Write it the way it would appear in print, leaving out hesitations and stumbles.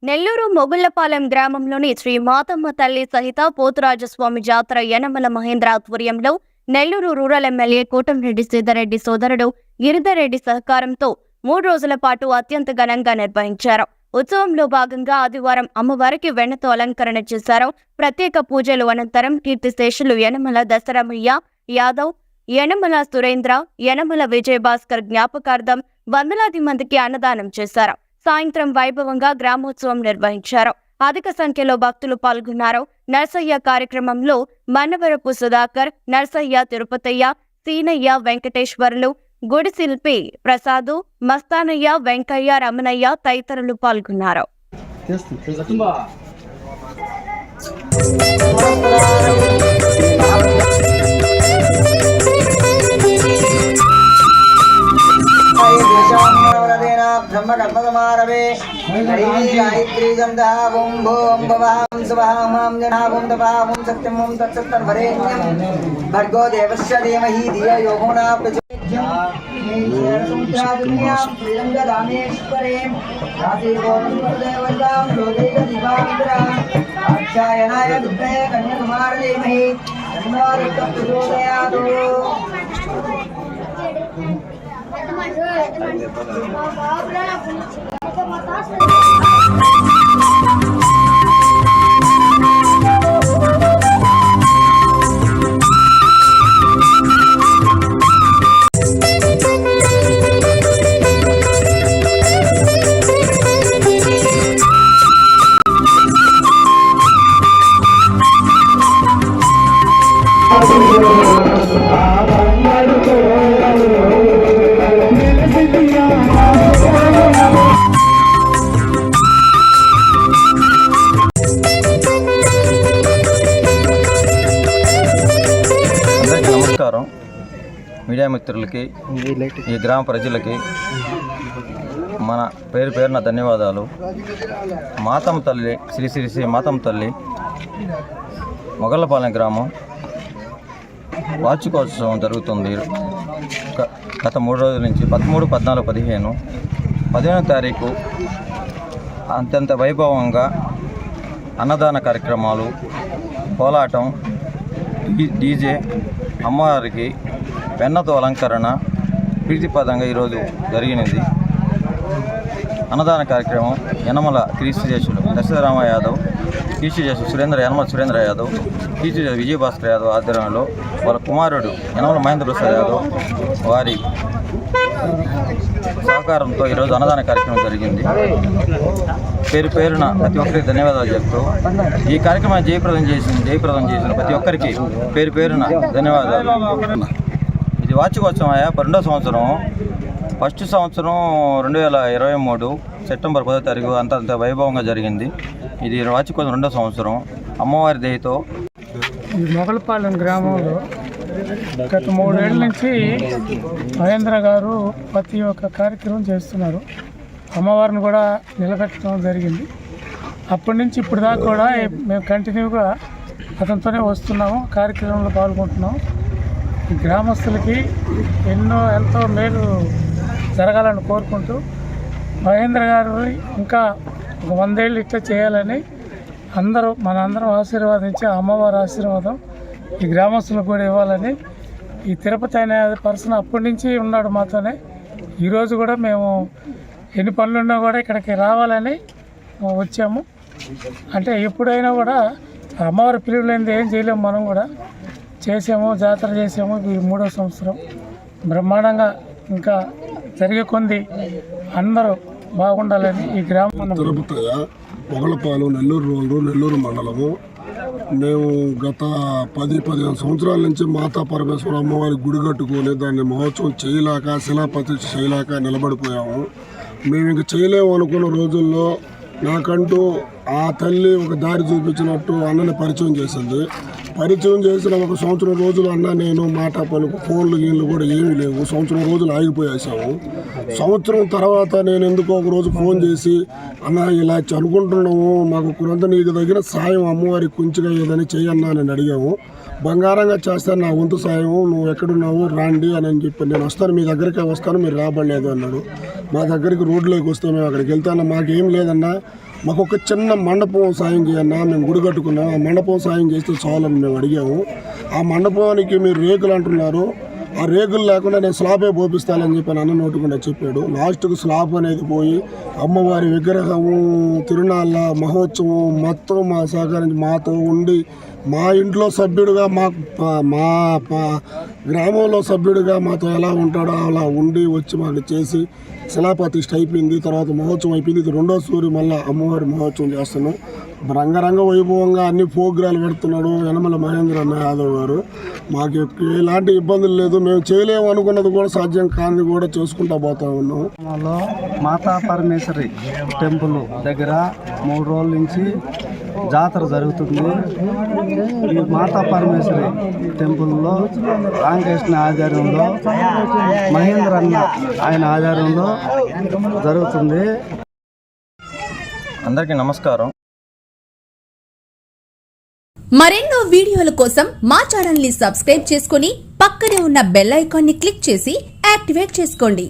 నెల్లూరు మొగుళ్లపాలెం గ్రామంలోని శ్రీ మాతమ్మ తల్లి సహిత పోతురాజస్వామి జాతర యనమల మహేంద్ర ఆధ్వర్యంలో నెల్లూరు రూరల్ ఎమ్మెల్యే కోటంరెడ్డి సీతారెడ్డి సోదరుడు గిరిధర్రెడ్డి సహకారంతో 3 రోజుల పాటు అత్యంత ఘనంగా నిర్వహించారు. ఉత్సవంలో భాగంగా ఆదివారం అమ్మవారికి వెన్నతో అలంకరణ చేశారు. ప్రత్యేక పూజలు అనంతరం కీర్తిశేషులు యనమల దశరమయ్య యాదవ్, యనమల సురేంద్ర, యనమల విజయభాస్కర్ జ్ఞాపకార్థం వందలాది మందికి అన్నదానం చేశారు. సాయంత్రం వైభవంగా గ్రామోత్సవం నిర్వహించారు. అధిక సంఖ్యలో భక్తులు పాల్గొన్నారు. నర్సయ్య కార్యక్రమంలో మన్నవరపు సుధాకర్, నర్సయ్య తిరుపతయ్య, సీనయ్య వెంకటేశ్వర్లు, గుడిశిల్పి ప్రసాదు, మస్తానయ్య, వెంకయ్య, రమణయ్య తదితరులు పాల్గొన్నారు. ब्रह्मकल्पसमारभे गायत्री गन्धावं भों भवां सुभामां जनावं तपावं सत्यं तत्सत्तर्वरेण्यं भर्गो देवस्य धीमहि धियो यो न प्रचोदयात् श्रीरङ्गरामेश्वरे राशिगोत्रदेवतां लोकैकदीपान्द्रा आख्यायनाय दुर्गे कन्याकुमारधीमहि तन्नो प्रचोदयात्. నమస్కారం. మీడియా మిత్రులకి, ఈ గ్రామ ప్రజలకి మన పేరున ధన్యవాదాలు. మాతమ్మ తల్లి శ్రీ శ్రీ శ్రీ మాతమ్మ తల్లి మొగళ్ళపాలెం గ్రామం వార్షికోత్సవం జరుగుతుంది. గత 3 రోజుల నుంచి 13, 14, 15, 15వ తారీఖు అత్యంత వైభవంగా అన్నదాన కార్యక్రమాలు, కోలాటం, డీజే, అమ్మవారికి వెన్నతో అలంకరణ ప్రీతిపదంగా ఈరోజు జరిగినది. అన్నదాన కార్యక్రమం యనమల కీర్తిశేషులు దశరమ యాదవ్, కీర్తిశేషులు యనమల సురేంద్ర యాదవ్, కీర్తిశేషులు విజయభాస్కర్ యాదవ్ ఆధ్వర్యంలో వాళ్ళ కుమారుడు యనమల మహేంద్ర ప్రసాద్ యాదవ్ వారి సహకారంతో ఈరోజు అన్నదాన కార్యక్రమం జరిగింది. పేరున ప్రతి ఒక్కరికి ధన్యవాదాలు చెప్తూ ఈ కార్యక్రమాన్ని జయప్రదం చేసిన ప్రతి ఒక్కరికి పేరున ధన్యవాదాలు. ఇది వార్షికోత్సవం 2వ సంవత్సరం. ఫస్ట్ సంవత్సరం 2023 సెప్టెంబర్ 10వ తారీఖు అంత వైభవంగా జరిగింది. ఇది వార్షికోత్సవం 2వ సంవత్సరం. అమ్మవారి దయతో ఈ మొగళ్ళపాలెం గ్రామంలో గత 3 ఏళ్ళ నుంచి మహేంద్ర గారు ప్రతి ఒక్క కార్యక్రమం చేస్తున్నారు. అమ్మవారిని కూడా నిలబెట్టడం జరిగింది. అప్పటి నుంచి ఇప్పుడు దాకా కూడా మేము కంటిన్యూగా అతనితోనే వస్తున్నాము, కార్యక్రమంలో పాల్గొంటున్నాము. ఈ గ్రామస్తులకి ఎంతో మేలు జరగాలని కోరుకుంటూ మహేంద్ర గారు ఇంకా 100 ఏళ్ళు ఇట్లా చేయాలని మనందరం ఆశీర్వాదించి అమ్మవారి ఆశీర్వాదం ఈ గ్రామస్తులకు కూడా ఇవ్వాలని ఈ తిరుపతి అనే పర్సన్ అప్పటి నుంచి ఉన్నాడు మాతోనే. ఈరోజు కూడా మేము ఎన్ని పనులున్నా కూడా ఇక్కడికి రావాలని వచ్చాము. అంటే ఎప్పుడైనా కూడా అమ్మవారి పిలుపు లేనిది ఏం చేయలేము. మనం కూడా చేసాము, జాతర చేసాము. ఇది 3వ సంవత్సరం బ్రహ్మాండంగా ఇంకా జరిగే కొంది అందరూ బాగుండాలని ఈ గ్రామం. తిరుపతయ్య, మొగళ్ళపాలెం, నెల్లూరు మండలము. మేము గత 10-15 సంవత్సరాల నుంచి మాతా పరమేశ్వర అమ్మవారి గుడి కట్టుకొని దాన్ని మహోత్సవం చేయలేక, శిలాప్రతిష్ఠ చేయలేక నిలబడిపోయాము. మేము ఇంక చేయలేము అనుకున్న రోజుల్లో నాకంటూ ఆ తల్లి ఒక దారి చూపించినట్టు అన్నని పరిచయం చేసింది. పరిచయం చేసిన 1 సంవత్సరం రోజులు అన్న నేను మాట పలుకు ఫోన్లు గీన్లు కూడా ఏమీ లేవు. సంవత్సరం రోజులు ఆగిపోయేసాము. సంవత్సరం తర్వాత నేను ఎందుకో ఒక రోజు ఫోన్ చేసి అన్న ఇలా అనుకుంటున్నాము, మాకు కొంత నీకు తగిన సాయం అమ్మవారికి కొంచెంగా ఏదని చెయ్యన్నా అని అడిగాము. బంగారంగా చేస్తాను, నా వంతు సాయం, నువ్వు ఎక్కడున్నావు రాండి అని చెప్పి నేను వస్తాను, మీ దగ్గరికి వస్తాను, మీరు రాబడలేదు అన్నాడు. మా దగ్గరికి రోడ్లోకి వస్తే మేము అక్కడికి వెళ్తాను, మాకేం లేదన్నా మాకు ఒక చిన్న మండపం సాయం చేయన్నా, మేము గుడి కట్టుకున్నాం, ఆ మండపం సాయం చేస్తే చాలని మేము అడిగాము. ఆ మండపానికి మీరు రేకులు అంటున్నారు, ఆ రేకులు లేకుండా నేను స్లాబే పోపిస్తానని చెప్పి అన్న నోటుకుండా చెప్పాడు. లాస్ట్కు స్లాబ్ అనేది పోయి అమ్మవారి విగ్రహము, తిరునాళ్ళ మహోత్సవం మొత్తం మా సహకరించి మాతో ఉండి, మా ఇంట్లో సభ్యుడిగా మా గ్రామంలో సభ్యుడిగా మాతో ఎలా ఉంటాడో అలా ఉండి వచ్చి మాకు చేసి శిలాప్రతిష్ఠ అయిపోయింది. తర్వాత మహోత్సవం అయిపోయింది. ఇది 2వ సూరి మళ్ళీ అమ్మవారి మహోత్సవం చేస్తున్నాం. రంగరంగ వైభవంగా అన్ని ప్రోగ్రాలు పెడుతున్నాడు యనమల మహేంద్ర యాదవ్ గారు. మాకు ఎలాంటి ఇబ్బందులు లేదు. మేము చేయలేము అనుకున్నది కూడా సాధ్యం కానిది కూడా చేసుకుంటా పోతా ఉన్నాం. మాతా పరమేశ్వరి టెంపుల్ దగ్గర 3 రోజుల నుంచి జాతర జరుగుతుంది. ఈ మాతా పరమేశ్వరి టెంపుల్లో రామకృష్ణ ఆధ్వర్యంలో, మహేంద్ర అన్న ఆయన ఆధ్వర్యంలో జరుగుతుంది. అందరికీ నమస్కారం. మరెన్నో వీడియోల కోసం మా ఛానల్ ని సబ్స్క్రైబ్ చేసుకుని పక్కనే ఉన్న బెల్ ఐకాన్ ని క్లిక్ చేసి యాక్టివేట్ చేసుకోండి.